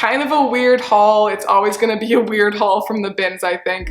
kind of a weird haul. It's always gonna be a weird haul from the bins, I think.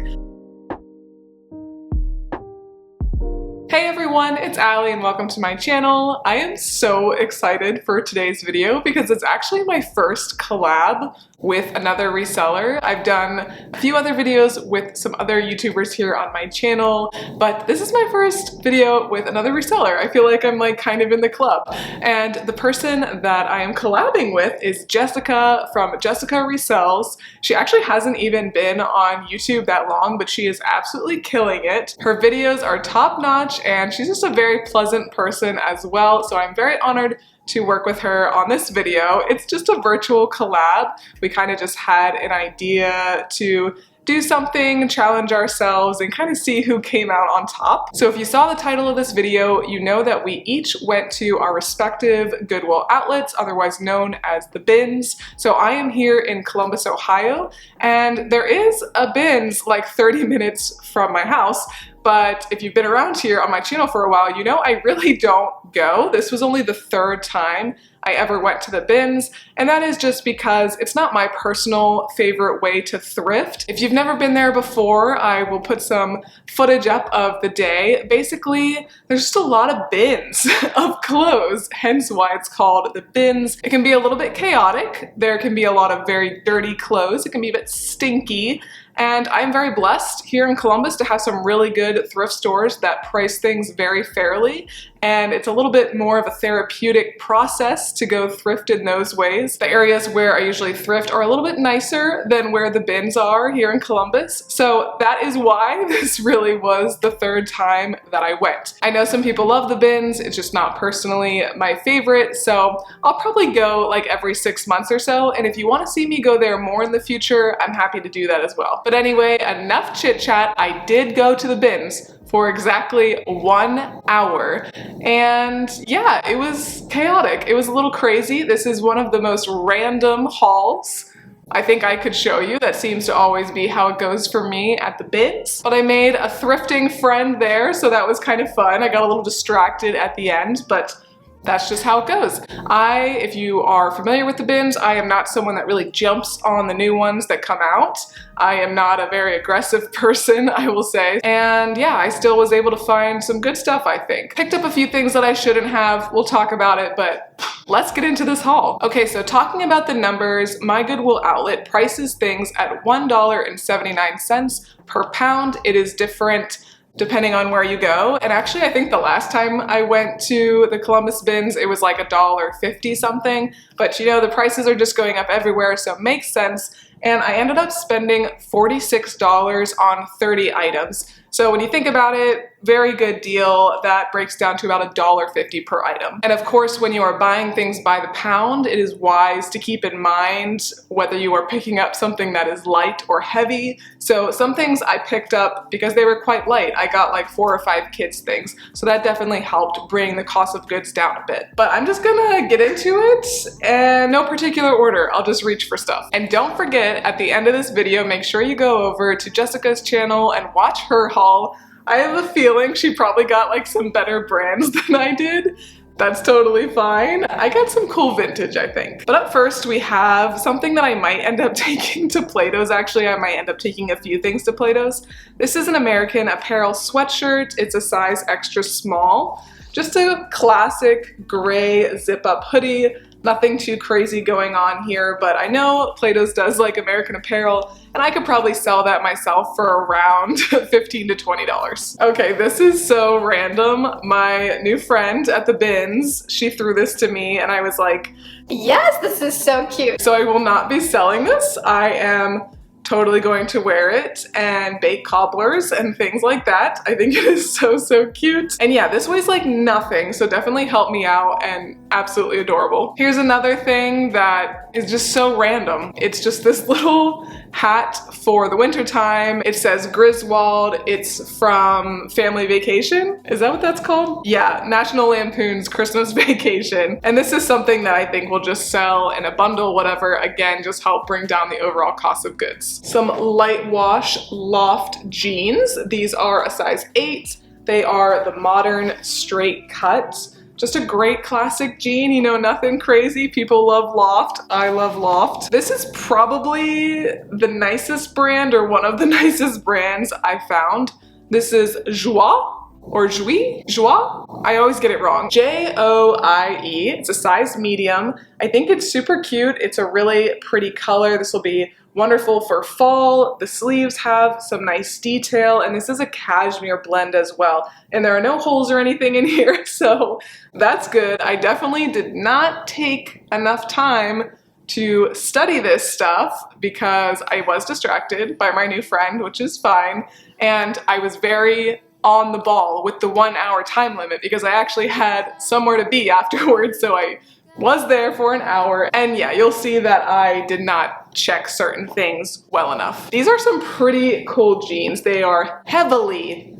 Hey everyone, it's Allie and welcome to my channel. I am so excited for today's video because it's actually my first collab with another reseller. I've done a few other videos with some other YouTubers here on my channel, but this is my first video with another reseller. I feel like I'm like kind of in the club. And the person that I am collabing with is Jessica from Jessica Resells. She actually hasn't even been on YouTube that long, but she is absolutely killing it. Her videos are top notch and she's just a very pleasant person as well. So I'm very honored to work with her on this video. It's just a virtual collab. We kind of just had an idea to do something, challenge ourselves, and kind of see who came out on top. So if you saw the title of this video, you know that we each went to our respective Goodwill outlets, otherwise known as the bins. So I am here in Columbus, Ohio, and there is a bins like 30 minutes from my house. But if you've been around here on my channel for a while, you know I really don't go. This was only the third time I ever went to the bins, and that is just because it's not my personal favorite way to thrift. If you've never been there before, I will put some footage up of the day. Basically, there's just a lot of bins of clothes, hence why it's called the bins. It can be a little bit chaotic. There can be a lot of very dirty clothes. It can be a bit stinky. And I'm very blessed here in Columbus to have some really good thrift stores that price things very fairly. And it's a little bit more of a therapeutic process to go thrift in those ways. The areas where I usually thrift are a little bit nicer than where the bins are here in Columbus. So that is why this really was the third time that I went. I know some people love the bins, it's just not personally my favorite. So I'll probably go like every 6 months or so. And if you want to see me go there more in the future, I'm happy to do that as well. But anyway, enough chit chat. I did go to the bins for exactly 1 hour. And yeah, it was chaotic. It was a little crazy. This is one of the most random hauls I think I could show you. That seems to always be how it goes for me at the bins. But I made a thrifting friend there, so that was kind of fun. I got a little distracted at the end, but that's just how it goes. If you are familiar with the bins, I am not someone that really jumps on the new ones that come out. I am not a very aggressive person, I will say. And yeah, I still was able to find some good stuff, I think. Picked up a few things that I shouldn't have. We'll talk about it, but let's get into this haul. Okay, so talking about the numbers, my Goodwill Outlet prices things at $1.79 per pound. It is different depending on where you go. And actually, I think the last time I went to the Columbus bins, it was like $1.50 something. But you know, the prices are just going up everywhere, so it makes sense. And I ended up spending $46 on 30 items. So when you think about it, very good deal. That breaks down to about $1.50 per item. And of course, when you are buying things by the pound, it is wise to keep in mind whether you are picking up something that is light or heavy. So some things I picked up because they were quite light. I got like 4 or 5 kids things. So that definitely helped bring the cost of goods down a bit. But I'm just gonna get into it and no particular order. I'll just reach for stuff. And don't forget, at the end of this video, make sure you go over to Jessica's channel and watch her haul. I have a feeling she probably got like some better brands than I did. That's totally fine. I got some cool vintage, I think. But up first, we have something that I might end up taking to Plato's. Actually, I might end up taking a few things to Plato's. This is an American Apparel sweatshirt. It's a size extra small. Just a classic gray zip-up hoodie. Nothing too crazy going on here, but I know Plato's does like American Apparel, and I could probably sell that myself for around $15 to $20. Okay, this is so random. My new friend at the bins, she threw this to me, and I was like, yes, this is so cute. So I will not be selling this. I am totally going to wear it and bake cobblers and things like that. I think it is so, so cute. And yeah, this weighs like nothing, so definitely help me out and absolutely adorable. Here's another thing that is just so random. It's just this little hat for the winter time. It says Griswold. It's from Family Vacation. Is that what that's called? Yeah, National Lampoon's Christmas Vacation. And this is something that I think will just sell in a bundle, whatever. Again, just help bring down the overall cost of goods. Some light wash loft jeans. These are a size 8. They are the modern straight cut. Just a great classic jean, you know, nothing crazy. People love Loft. I love Loft. This is probably the nicest brand, or one of the nicest brands I found. This is Joie or Joie? Joie? I always get it wrong. Joie. It's a size medium. I think it's super cute. It's a really pretty color. This will be wonderful for fall. The sleeves have some nice detail, and this is a cashmere blend as well. And there are no holes or anything in here, so that's good. I definitely did not take enough time to study this stuff because I was distracted by my new friend, which is fine. And I was very on the ball with the 1 hour time limit because I actually had somewhere to be afterwards, so I was there for an hour. And yeah, you'll see that I did not check certain things well enough. These are some pretty cool jeans. They are heavily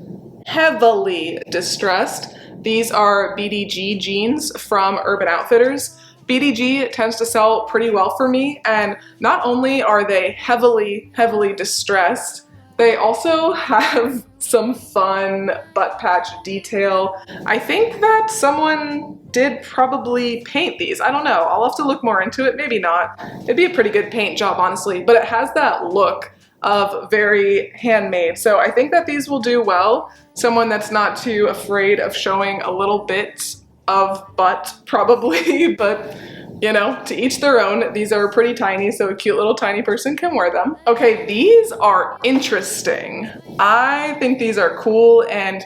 distressed. These are BDG jeans from Urban Outfitters. BDG tends to sell pretty well for me, and not only are they heavily distressed, they also have some fun butt patch detail. I think that someone did probably paint these. I don't know. I'll have to look more into it. Maybe not. It'd be a pretty good paint job, honestly, but it has that look of very handmade. So I think that these will do well. Someone that's not too afraid of showing a little bit of butt, probably, but you know, to each their own. These are pretty tiny, so a cute little tiny person can wear them. Okay, these are interesting. I think these are cool, and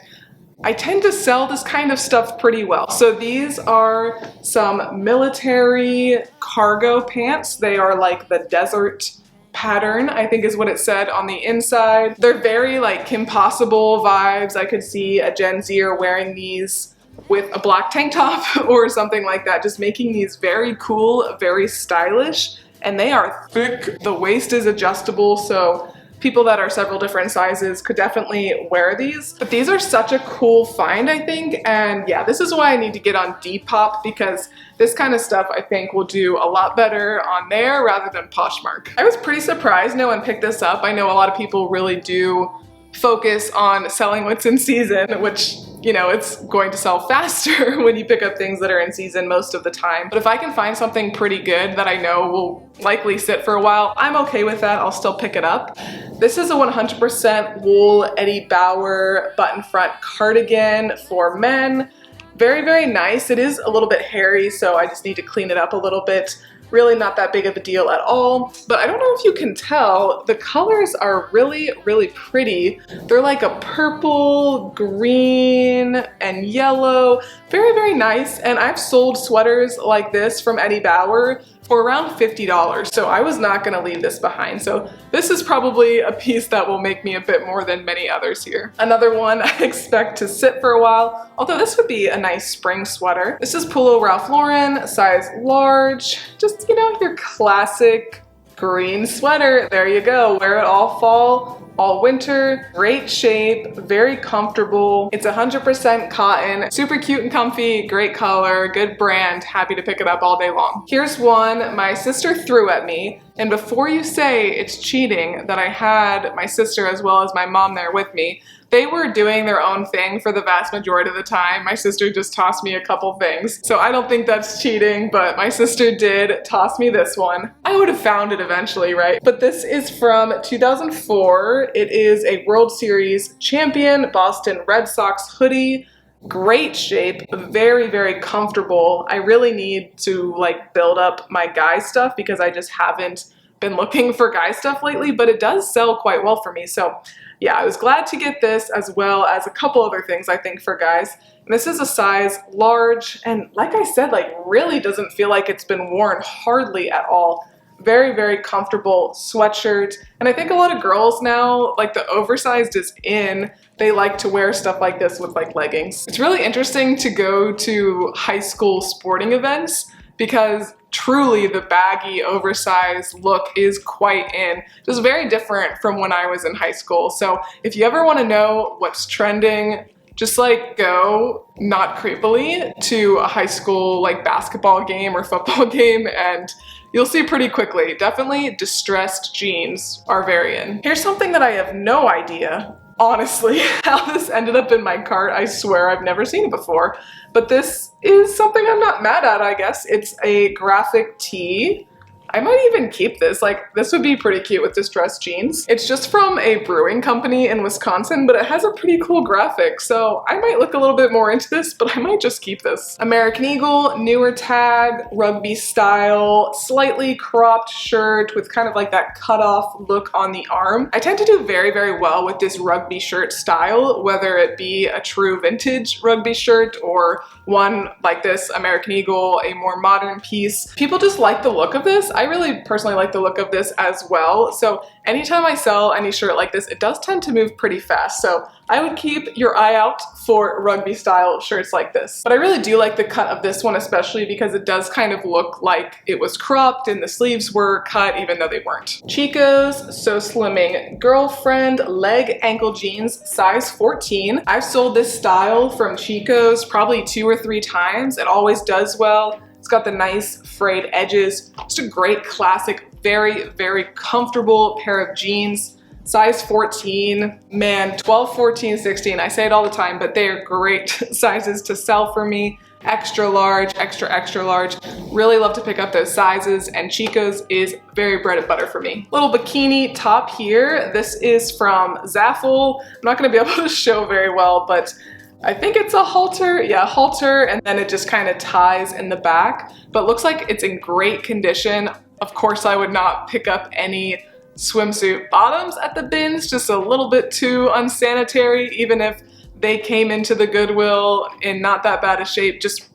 I tend to sell this kind of stuff pretty well. So these are some military cargo pants. They are like the desert pattern, I think is what it said on the inside. They're very like Kim Possible vibes. I could see a Gen Zer wearing these with a black tank top or something like that, just making these very cool, very stylish, and they are thick. The waist is adjustable, so people that are several different sizes could definitely wear these. But these are such a cool find, I think, and yeah, this is why I need to get on Depop, because this kind of stuff I think will do a lot better on there rather than Poshmark. I was pretty surprised no one picked this up. I know a lot of people really do focus on selling what's in season, which, you know, it's going to sell faster when you pick up things that are in season most of the time. But if I can find something pretty good that I know will likely sit for a while, I'm okay with that. I'll still pick it up. This is a 100% wool Eddie Bauer button front cardigan for men. Very nice. It is a little bit hairy, so I just need to clean it up a little bit. Really not that big of a deal at all, but I don't know if you can tell, the colors are really pretty. They're like a purple, green, and yellow. Very nice, and I've sold sweaters like this from Eddie Bauer for around $50, so I was not gonna leave this behind. So this is probably a piece that will make me a bit more than many others here. Another one I expect to sit for a while, although this would be a nice spring sweater. This is Polo Ralph Lauren, size large. Just, you know, your classic green sweater. There you go, wear it all fall, all winter. Great shape, very comfortable. It's 100% cotton, super cute and comfy, great color, good brand, happy to pick it up all day long. Here's one my sister threw at me, and before you say it's cheating that I had my sister as well as my mom there with me, they were doing their own thing for the vast majority of the time. My sister just tossed me a couple things. So I don't think that's cheating, but my sister did toss me this one. I would have found it eventually, right? But this is from 2004. It is a World Series champion Boston Red Sox hoodie. Great shape, very comfortable. I really need to like build up my guy stuff because I just haven't been looking for guy stuff lately, but it does sell quite well for me. So yeah, I was glad to get this as well as a couple other things I think for guys. And this is a size large, and like I said, like really doesn't feel like it's been worn hardly at all. Very comfortable sweatshirt. And I think a lot of girls now, like the oversized is in. They like to wear stuff like this with like leggings. It's really interesting to go to high school sporting events because truly the baggy oversized look is quite in. Just very different from when I was in high school. So if you ever want to know what's trending, just like go, not creepily, to a high school like basketball game or football game, and you'll see pretty quickly. Definitely distressed jeans are very in. Here's something that I have no idea honestly, how this ended up in my cart, I swear I've never seen it before. But this is something I'm not mad at, I guess. It's a graphic tee. I might even keep this. Like, this would be pretty cute with distressed jeans. It's just from a brewing company in Wisconsin, but it has a pretty cool graphic, so I might look a little bit more into this, but I might just keep this. American Eagle, newer tag, rugby style, slightly cropped shirt with kind of like that cutoff look on the arm. I tend to do very, very well with this rugby shirt style, whether it be a true vintage rugby shirt or one like this American Eagle, a more modern piece. People just like the look of this. I really personally like the look of this as well. So anytime I sell any shirt like this, it does tend to move pretty fast. So I would keep your eye out for rugby style shirts like this. But I really do like the cut of this one, especially because it does kind of look like it was cropped and the sleeves were cut even though they weren't. Chico's So Slimming Girlfriend leg ankle jeans, size 14. I've sold this style from Chico's probably 2 or 3 times. It always does well. It's got the nice frayed edges. Just a great classic, very, very comfortable pair of jeans. Size 14, man, 12, 14, 16. I say it all the time, but they are great sizes to sell for me. Extra large, extra, extra large. Really love to pick up those sizes, and Chico's is very bread and butter for me. Little bikini top here. This is from Zaful. I'm not gonna be able to show very well, but I think it's a halter, yeah, halter, and then it just kind of ties in the back, but looks like it's in great condition. Of course, I would not pick up any swimsuit bottoms at the bins, just a little bit too unsanitary, even if they came into the Goodwill in not that bad a shape, just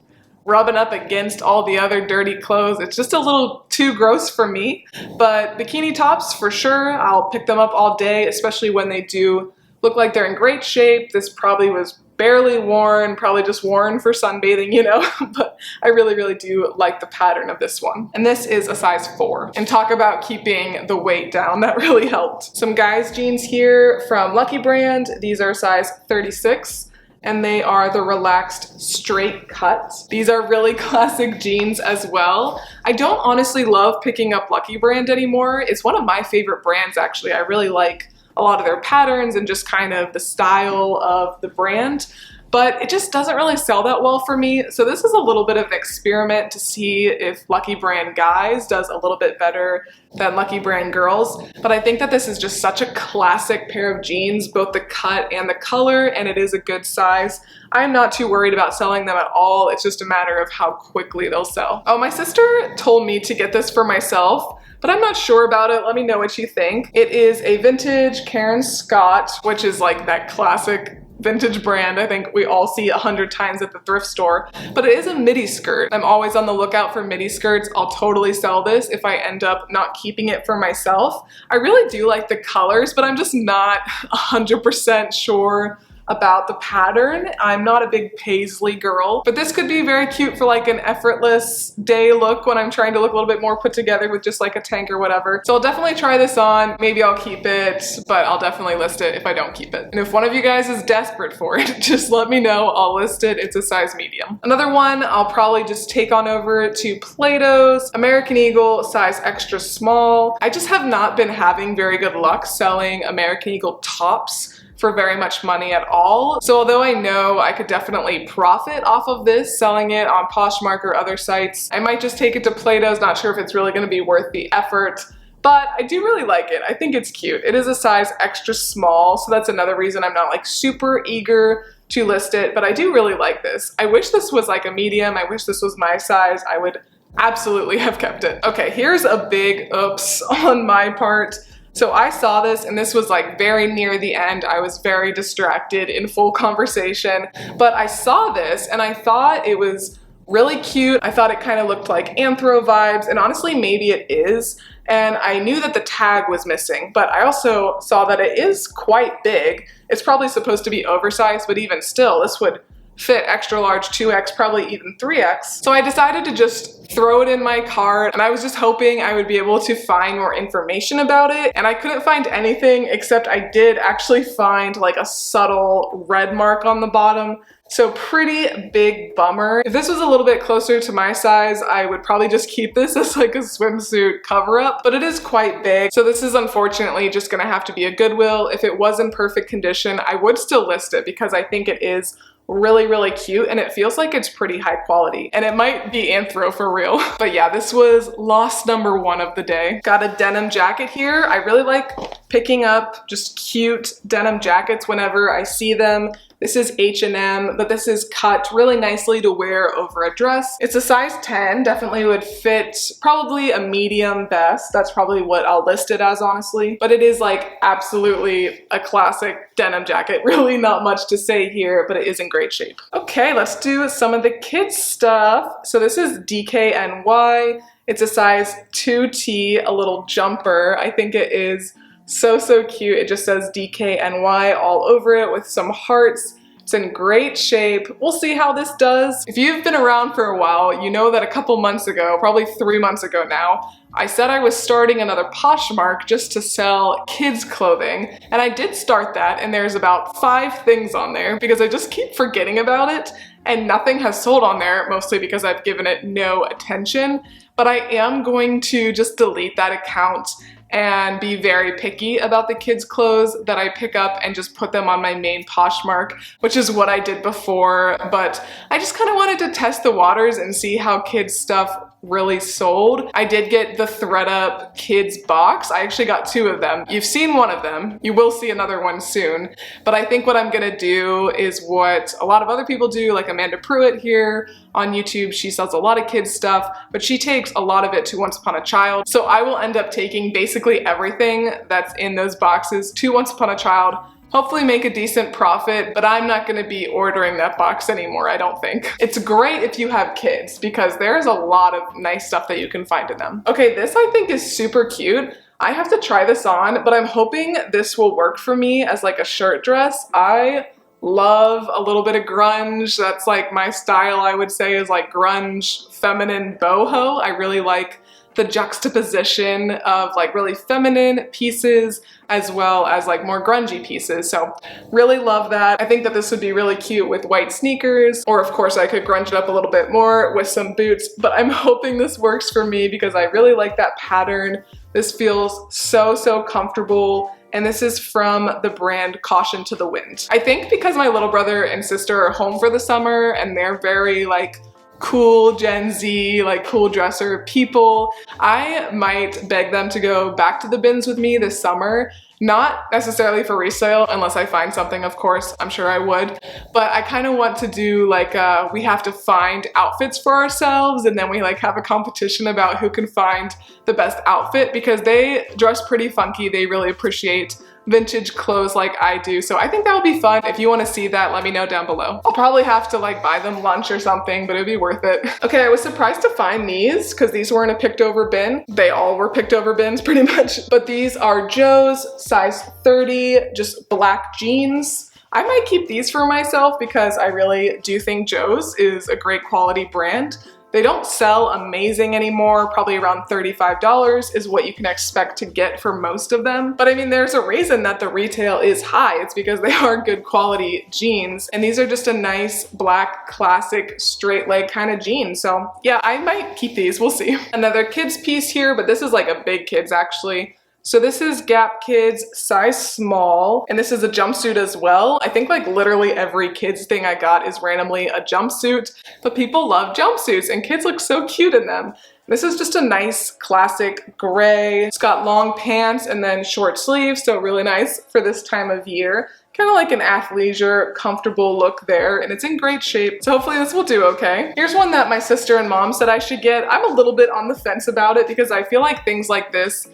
rubbing up against all the other dirty clothes. It's just a little too gross for me, but bikini tops for sure, I'll pick them up all day, especially when they do look like they're in great shape. This probably was barely worn, probably just worn for sunbathing, you know, but I really, really do like the pattern of this one. And this is a size 4. And talk about keeping the weight down, that really helped. Some guys jeans here from Lucky Brand. These are size 36. And they are the relaxed straight cut. These are really classic jeans as well. I don't honestly love picking up Lucky Brand anymore. It's one of my favorite brands, actually. I really like a lot of their patterns and just kind of the style of the brand, but it just doesn't really sell that well for me. So this is a little bit of an experiment to see if Lucky Brand guys does a little bit better than Lucky Brand girls. But I think that this is just such a classic pair of jeans, both the cut and the color, and it is a good size. I'm not too worried about selling them at all. It's just a matter of how quickly they'll sell. Oh, my sister told me to get this for myself, but I'm not sure about it. Let me know what you think. It is a vintage Karen Scott, which is like that classic vintage brand I think we all see 100 times at the thrift store, but it is a midi skirt. I'm always on the lookout for midi skirts. I'll totally sell this if I end up not keeping it for myself. I really do like the colors, but I'm just not 100% sure about the pattern. I'm not a big paisley girl, but this could be very cute for like an effortless day look when I'm trying to look a little bit more put together with just like a tank or whatever. So I'll definitely try this on. Maybe I'll keep it, but I'll definitely list it if I don't keep it. And if one of you guys is desperate for it, just let me know. I'll list it. It's a size medium. Another one I'll probably just take on over to Plato's American Eagle, size extra small. I just have not been having very good luck selling American Eagle tops for very much money at all. So although I know I could definitely profit off of this, selling it on Poshmark or other sites, I might just take it to Plato's. Not sure if it's really gonna be worth the effort, but I do really like it. I think it's cute. It is a size extra small, so that's another reason I'm not like super eager to list it, but I do really like this. I wish this was like a medium. I wish this was my size. I would absolutely have kept it. Okay, here's a big oops on my part. So I saw this and this was like very near the end. I was very distracted in full conversation, but I saw this and I thought it was really cute. I thought it kind of looked like Anthro vibes, and honestly, maybe it is. And I knew that the tag was missing, but I also saw that it is quite big. It's probably supposed to be oversized, but even still, this would fit extra large 2X, probably even 3X. So I decided to just throw it in my cart, and I was just hoping I would be able to find more information about it, and I couldn't find anything except I did actually find like a subtle red mark on the bottom. So pretty big bummer. If this was a little bit closer to my size, I would probably just keep this as like a swimsuit cover up, but it is quite big. So this is unfortunately just gonna have to be a Goodwill. If it was in perfect condition, I would still list it because I think it is really cute and it feels like it's pretty high quality, and it might be anthro for real. But yeah, this was loss number 1 of the day. Got a denim jacket here. I really like picking up just cute denim jackets whenever I see them. This is H&M, but this is cut really nicely to wear over a dress. It's a size 10, definitely would fit probably a medium best. That's probably what I'll list it as, honestly. But it is like absolutely a classic denim jacket. Really not much to say here, but it is in great shape. Okay, let's do some of the kids stuff. So this is DKNY. It's a size 2T, a little jumper. I think it is so cute. It just says DKNY all over it with some hearts. It's in great shape. We'll see how this does. If you've been around for a while, you know that a couple months ago, probably 3 months ago now, I said I was starting another Poshmark just to sell kids clothing. And I did start that, and there's about 5 things on there because I just keep forgetting about it, and nothing has sold on there, mostly because I've given it no attention. But I am going to just delete that account and be very picky about the kids' clothes that I pick up and just put them on my main Poshmark, which is what I did before. But I just kind of wanted to test the waters and see how kids' stuff really sold. I did get the ThredUp kids box. I actually got 2 of them. You've seen one of them. You will see another one soon. But I think what I'm gonna do is what a lot of other people do, like Amanda Pruitt here on YouTube. She sells a lot of kids stuff, but she takes a lot of it to Once Upon a Child. So I will end up taking basically everything that's in those boxes to Once Upon a Child, hopefully make a decent profit, but I'm not gonna be ordering that box anymore, I don't think. It's great if you have kids because there's a lot of nice stuff that you can find in them. Okay, this I think is super cute. I have to try this on, but I'm hoping this will work for me as like a shirt dress. I love a little bit of grunge. That's like my style, I would say, is like grunge, feminine boho. I really like the juxtaposition of like really feminine pieces as well as like more grungy pieces. So really love that. I think that this would be really cute with white sneakers, or of course I could grunge it up a little bit more with some boots, but I'm hoping this works for me because I really like that pattern. This feels so comfortable. And this is from the brand Caution to the Wind. I think because my little brother and sister are home for the summer and they're very like cool Gen Z, like cool dresser people, I might beg them to go back to the bins with me this summer. Not necessarily for resale, unless I find something, of course, I'm sure I would. But I kind of want to do like, we have to find outfits for ourselves, and then we like have a competition about who can find the best outfit, because they dress pretty funky. They really appreciate vintage clothes like I do. So I think that would be fun. If you want to see that, let me know down below. I'll probably have to like buy them lunch or something, but it'd be worth it. Okay, I was surprised to find these because these were in a picked over bin. They all were picked over bins pretty much. But these are Joe's size 30, just black jeans. I might keep these for myself because I really do think Joe's is a great quality brand. They don't sell amazing anymore, probably around $35 is what you can expect to get for most of them. But I mean, there's a reason that the retail is high. It's because they are good quality jeans. And these are just a nice black classic straight leg kind of jean. So yeah, I might keep these, we'll see. Another kids piece here, but this is like a big kids actually. So this is Gap Kids size small, and this is a jumpsuit as well. I think like literally every kids thing I got is randomly a jumpsuit, but people love jumpsuits and kids look so cute in them. This is just a nice classic gray. It's got long pants and then short sleeves, so really nice for this time of year. Kind of like an athleisure, comfortable look there, and it's in great shape. So hopefully this will do okay. Here's one that my sister and mom said I should get. I'm a little bit on the fence about it because I feel like things like this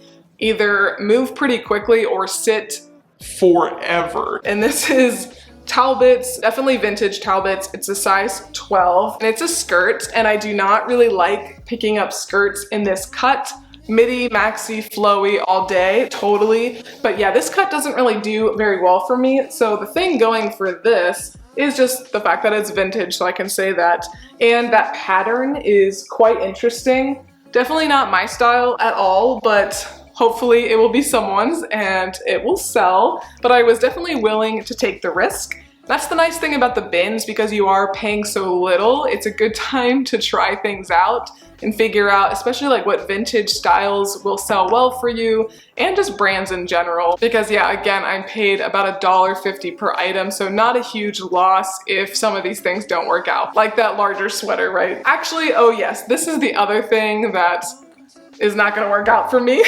either move pretty quickly or sit forever. And this is Talbots, definitely vintage Talbots. It's a size 12 and it's a skirt, and I do not really like picking up skirts in this cut. Midi, maxi, flowy all day, totally. But yeah, this cut doesn't really do very well for me. So the thing going for this is just the fact that it's vintage, so I can say that. And that pattern is quite interesting. Definitely not my style at all, but hopefully it will be someone's and it will sell. But I was definitely willing to take the risk. That's the nice thing about the bins, because you are paying so little. It's a good time to try things out and figure out, especially like what vintage styles will sell well for you and just brands in general. Because yeah, again, I paid about $1.50 per item, so not a huge loss if some of these things don't work out. Like that larger sweater, right? Actually, oh yes, this is the other thing that is not gonna work out for me.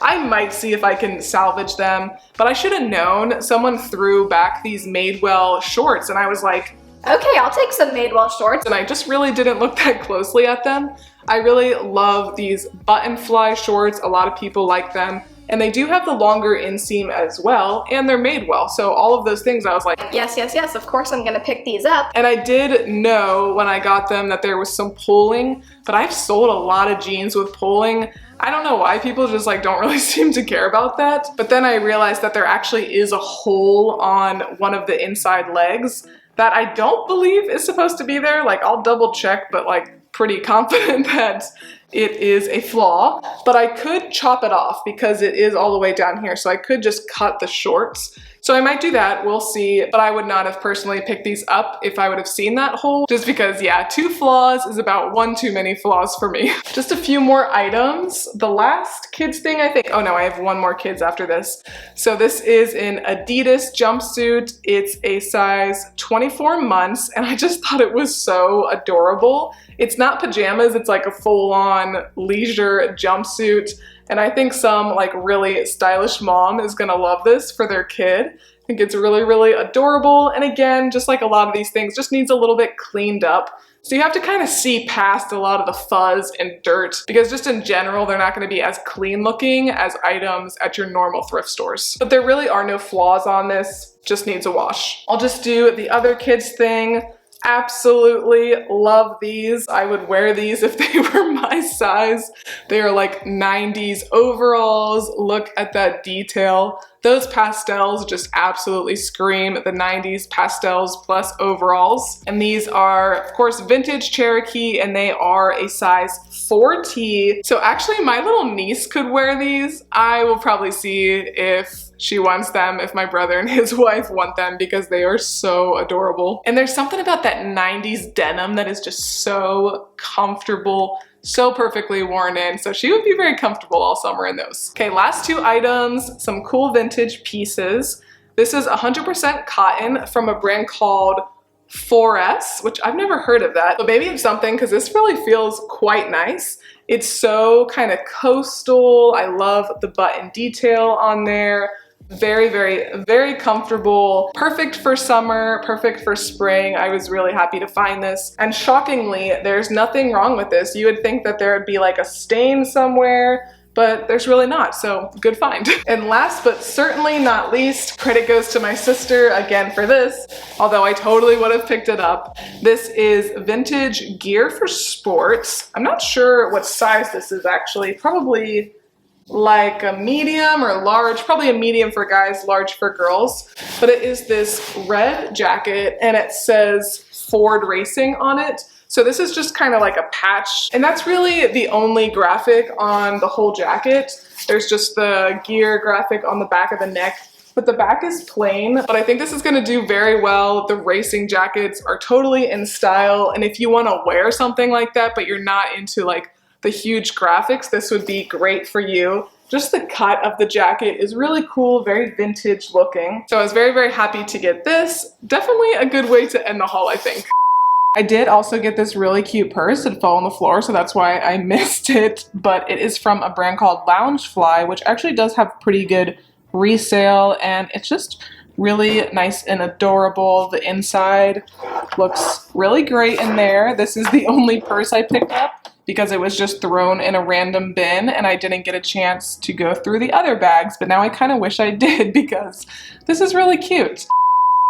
I might see if I can salvage them, but I should have known. Someone threw back these Madewell shorts and I was like, okay, I'll take some Madewell shorts. And I just really didn't look that closely at them. I really love these button fly shorts. A lot of people like them. And they do have the longer inseam as well, and they're Madewell. So all of those things, I was like, yes, yes, yes, of course I'm gonna pick these up. And I did know when I got them that there was some pulling, but I've sold a lot of jeans with pulling. I don't know why people just like don't really seem to care about that. But then I realized that there actually is a hole on one of the inside legs that I don't believe is supposed to be there. Like I'll double check, but like pretty confident that it is a flaw. But I could chop it off because it is all the way down here. So I could just cut the shorts. So I might do that, we'll see. But I would not have personally picked these up if I would have seen that hole. Just because, yeah, 2 flaws is about 1 too many flaws for me. Just a few more items. The last kids thing, I think, oh no, I have 1 more kids after this. So this is an Adidas jumpsuit. It's a size 24 months, and I just thought it was so adorable. It's not pajamas, it's like a full-on leisure jumpsuit. And I think some like really stylish mom is gonna love this for their kid. I think it's really, really adorable. And again, just like a lot of these things, just needs a little bit cleaned up. So you have to kind of see past a lot of the fuzz and dirt, because just in general, they're not gonna be as clean looking as items at your normal thrift stores. But there really are no flaws on this, just needs a wash. I'll just do the other kids thing. Absolutely love these. I would wear these if they were my size. They are like 90s overalls. Look at that detail. Those pastels just absolutely scream the 90s pastels plus overalls. And these are, of course, vintage Cherokee, and they are a size 4T. So actually my little niece could wear these. I will probably see if she wants them, if my brother and his wife want them, because they are so adorable. And there's something about that 90s denim that is just so comfortable, so perfectly worn in. So she would be very comfortable all summer in those. Okay, last 2 items, some cool vintage pieces. This is 100% cotton from a brand called 4S, which I've never heard of that, but maybe it's something, because this really feels quite nice. It's so kind of coastal. I love the button detail on there. Very, very, very comfortable. Perfect for summer, perfect for spring. I was really happy to find this. And shockingly, there's nothing wrong with this. You would think that there would be like a stain somewhere, but there's really not, so good find. And last but certainly not least, credit goes to my sister again for this, although I totally would have picked it up. This is vintage gear for sports. I'm not sure what size this is actually, probably like a medium or large, probably a medium for guys, large for girls. But it is this red jacket and it says Ford Racing on it. So this is just kind of like a patch, and that's really the only graphic on the whole jacket. There's just the gear graphic on the back of the neck, but the back is plain. But I think this is gonna do very well. The racing jackets are totally in style, and if you wanna wear something like that, but you're not into like the huge graphics, this would be great for you. Just the cut of the jacket is really cool, very vintage looking. So I was very, very happy to get this. Definitely a good way to end the haul, I think. I did also get this really cute purse. It fell on the floor, so that's why I missed it. But it is from a brand called Loungefly, which actually does have pretty good resale, and it's just really nice and adorable. The inside looks really great in there. This is the only purse I picked up because it was just thrown in a random bin and I didn't get a chance to go through the other bags, but now I kind of wish I did because this is really cute.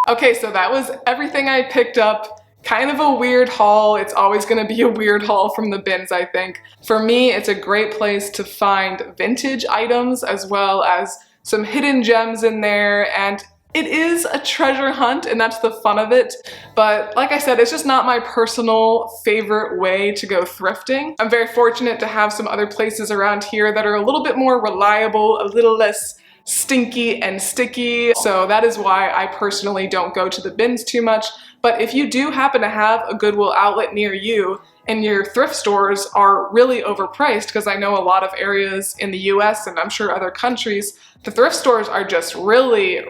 Okay, so that was everything I picked up. Kind of a weird haul. It's always going to be a weird haul from the bins, I think. For me, it's a great place to find vintage items as well as some hidden gems in there, and it is a treasure hunt and that's the fun of it. But like I said, it's just not my personal favorite way to go thrifting. I'm very fortunate to have some other places around here that are a little bit more reliable, a little less stinky and sticky. So that is why I personally don't go to the bins too much. But if you do happen to have a Goodwill outlet near you and your thrift stores are really overpriced, because I know a lot of areas in the US and I'm sure other countries, the thrift stores are just really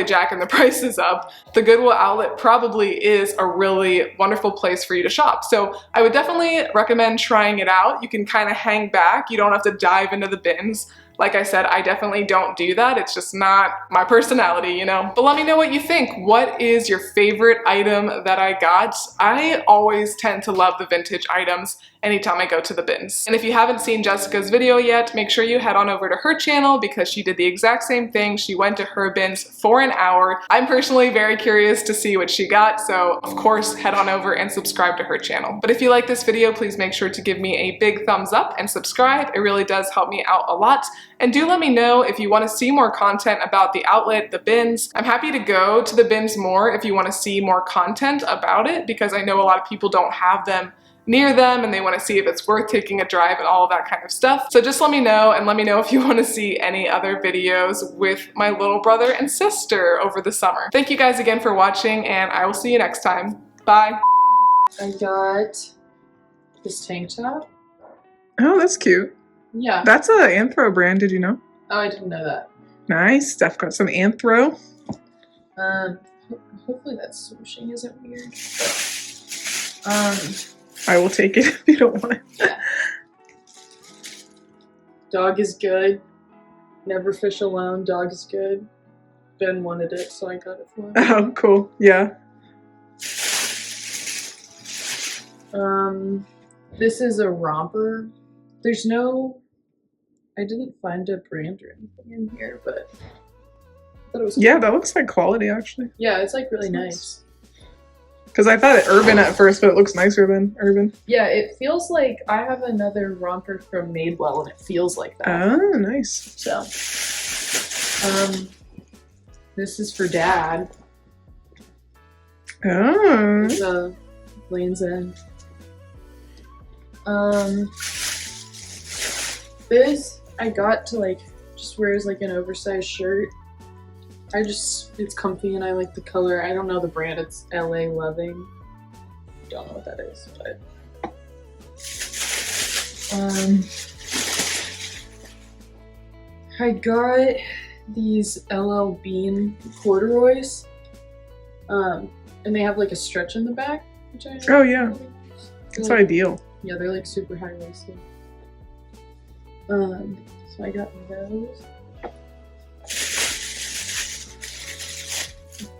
jacking the prices up. The Goodwill outlet probably is a really wonderful place for you to shop. So I would definitely recommend trying it out. You can kind of hang back. You don't have to dive into the bins. Like I said, I definitely don't do that. It's just not my personality, you know? But let me know what you think. What is your favorite item that I got? I always tend to love the vintage items anytime I go to the bins. And if you haven't seen Jessica's video yet, make sure you head on over to her channel because she did the exact same thing. She went to her bins for an hour. I'm personally very curious to see what she got, so of course head on over and subscribe to her channel. But if you like this video, please make sure to give me a big thumbs up and subscribe. It really does help me out a lot. And do let me know if you want to see more content about the outlet, the bins. I'm happy to go to the bins more if you want to see more content about it, because I know a lot of people don't have them near them and they want to see if it's worth taking a drive and all of that kind of stuff. So just let me know, and let me know if you want to see any other videos with my little brother and sister over the summer. Thank you guys again for watching, and I will see you next time. Bye. I got this tank top. Oh, that's cute. Yeah. That's an Anthro brand, did you know? Oh, I didn't know that. Nice. Steph got some Anthro. Hopefully that swooshing isn't weird. But, I will take it if you don't want it. yeah. Dog is good. Never fish alone. Dog is good. Ben wanted it, so I got it for him. Oh, cool. Yeah. This is a romper. There's no... I didn't find a brand or anything in here, but I thought it was cool. Yeah, that looks like quality, actually. Yeah, it's like really nice. Because I thought it urban at first, but it looks nicer than urban. Yeah, it feels like I have another romper from Madewell, and it feels like that. Oh, nice. So, this is for Dad. Oh. The Lane's End. This I got to like just wear as like an oversized shirt. It's comfy and I like the color. I don't know the brand. It's LA Loving. Don't know what that is, but I got these LL Bean corduroys. And they have like a stretch in the back, which I Oh yeah. It's like, ideal. yeah, they're like super high waisted. So I got those.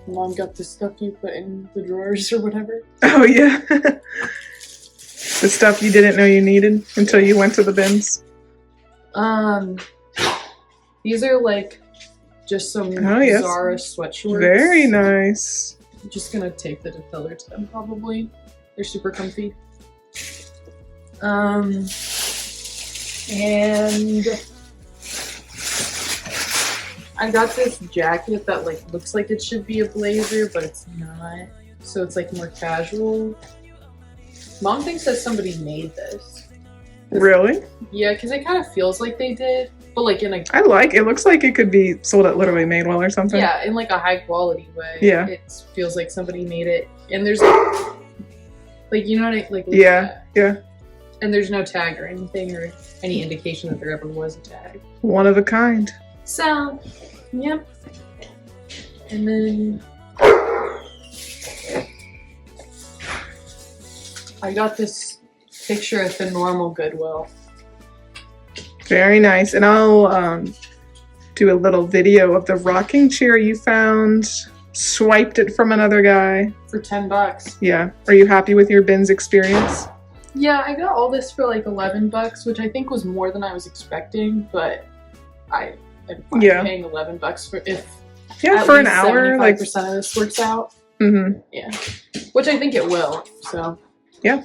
Mom got the stuff you put in the drawers or whatever. Oh yeah. The stuff you didn't know you needed until you went to the bins. These are like just some yes. Zara sweatshorts. Very nice. I'm just gonna tape the color to them probably. They're super comfy. And I got this jacket that like looks like it should be a blazer, but it's not. So it's like more casual. Mom thinks that somebody made this. Really? Yeah, because it kind of feels like they did, but like in a... It looks like it could be sold at literally Madewell or something. Yeah, in like a high quality way. Yeah. It feels like somebody made it. And there's like you know what I like? Yeah, yeah. And there's no tag or anything or any indication that there ever was a tag. One of a kind. So, yep. And then I got this picture at the normal Goodwill. Very nice. And I'll do a little video of the rocking chair you found. Swiped it from another guy. For $10. Yeah. Are you happy with your bins experience? Yeah, I got all this for like $11, which I think was more than I was expecting, but I'm fine paying $11 for for an hour, 75% like of this works out. Mm-hmm. Yeah, which I think it will. So yeah.